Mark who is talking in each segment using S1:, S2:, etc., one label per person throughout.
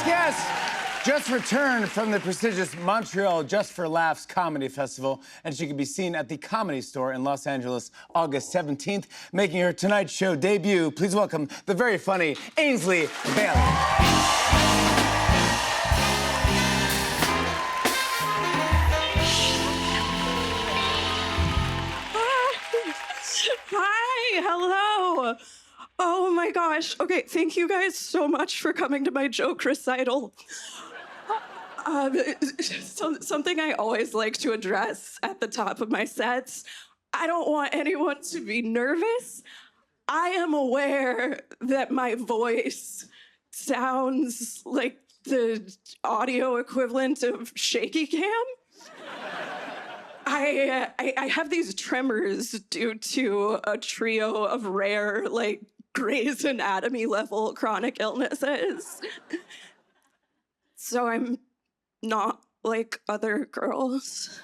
S1: guest just returned from the prestigious Montreal Just for Laughs Comedy Festival, and she can be seen at the Comedy Store in Los Angeles August 17th, making her Tonight Show debut. Please welcome the very funny Ainsley Bailey.
S2: Hi, hello. Oh my gosh. Okay, thank you guys so much for coming to my joke recital. Something I always like to address at the top of my sets. I don't want anyone to be nervous. I am aware that my voice sounds like the audio equivalent of shaky cam. I have these tremors due to a trio of rare, like, Grey's Anatomy level chronic illnesses. So I'm not like other girls.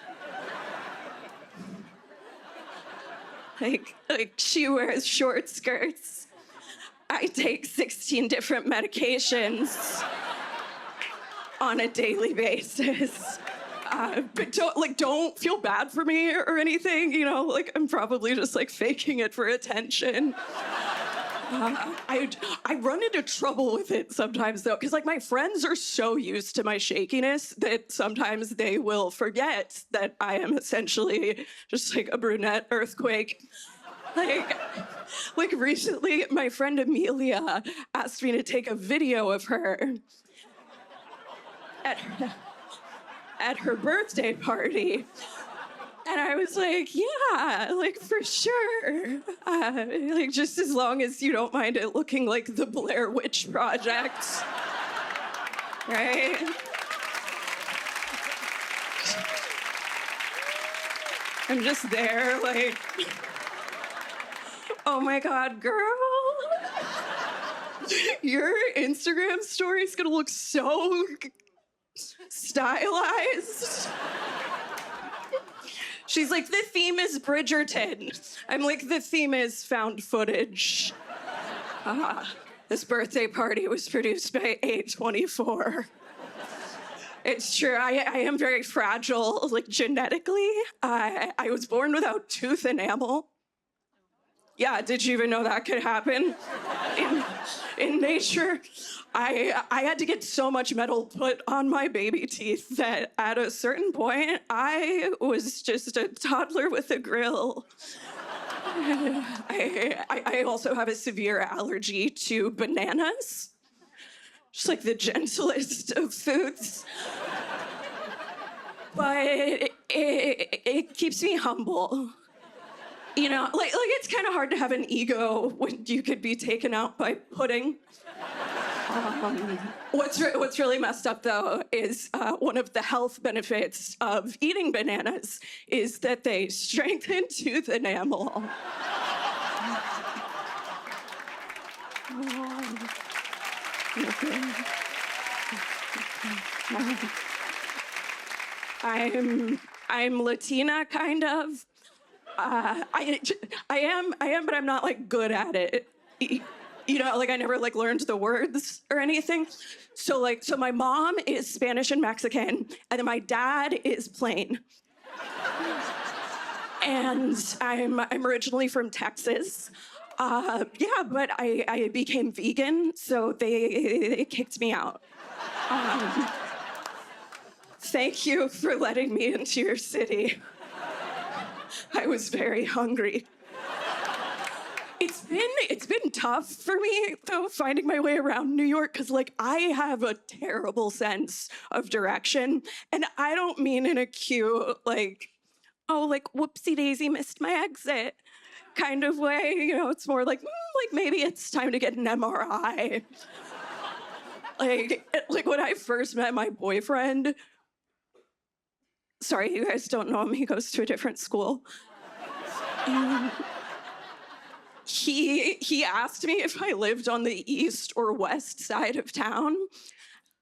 S2: Like she wears short skirts. I take 16 different medications on a daily basis. But don't feel bad for me or anything, you know, like I'm probably just like faking it for attention. I run into trouble with it sometimes though, because like my friends are so used to my shakiness that sometimes they will forget that I am essentially just like a brunette earthquake. Like recently, my friend Amelia asked me to take a video of her at her birthday party. And I was like, yeah, like for sure. Like just as long as you don't mind it looking like the Blair Witch Project. Right? I'm just there like, oh my God, girl. Your Instagram story's gonna look so stylized. She's like, the theme is Bridgerton. I'm like, the theme is found footage. This birthday party was produced by A24. It's true, I am very fragile, like genetically. I was born without tooth enamel. Yeah, did you even know that could happen in nature? I had to get so much metal put on my baby teeth that at a certain point, I was just a toddler with a grill. I also have a severe allergy to bananas. Just like the gentlest of foods. But it keeps me humble. You know, like it's kind of hard to have an ego when you could be taken out by pudding. What's really messed up though is one of the health benefits of eating bananas is that they strengthen tooth enamel. I'm Latina, kind of. I am, but I'm not like good at it. You know, like I never like learned the words or anything. So my mom is Spanish and Mexican, and then my dad is plain. And I'm originally from Texas. Yeah, but I became vegan, so they kicked me out. Thank you for letting me into your city. I was very hungry. It's been tough for me, though, finding my way around New York, because, like, I have a terrible sense of direction, and I don't mean in a cute, like, oh, like, whoopsie-daisy, missed my exit kind of way. You know, it's more like maybe it's time to get an MRI. Like when I first met my boyfriend, sorry, you guys don't know him, he goes to a different school. He asked me if I lived on the east or west side of town.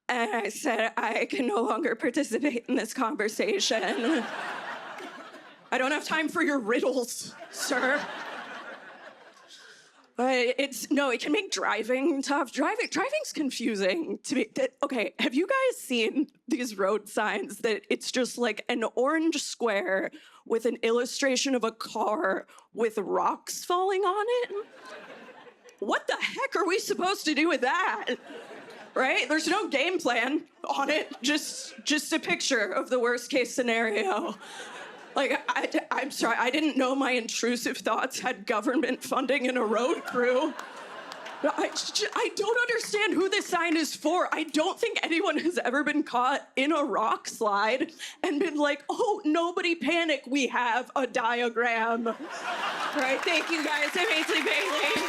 S2: And I said, I can no longer participate in this conversation. I don't have time for your riddles, sir. It can make driving tough. Driving's confusing to me. Okay, have you guys seen these road signs that it's just like an orange square with an illustration of a car with rocks falling on it? What the heck are we supposed to do with that? Right? There's no game plan on it. Just a picture of the worst case scenario. Like, I'm sorry, I didn't know my intrusive thoughts had government funding and a road crew. I don't understand who this sign is for. I don't think anyone has ever been caught in a rock slide and been like, oh, nobody panic, we have a diagram. Right, thank you guys, I'm Ainsley Bailey.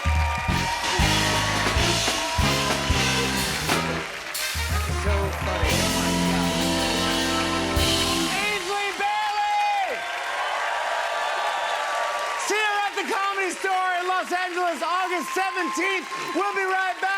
S1: So funny. Ainsley Bailey! See her at the Comedy Store in Los Angeles, August 17th. We'll be right back.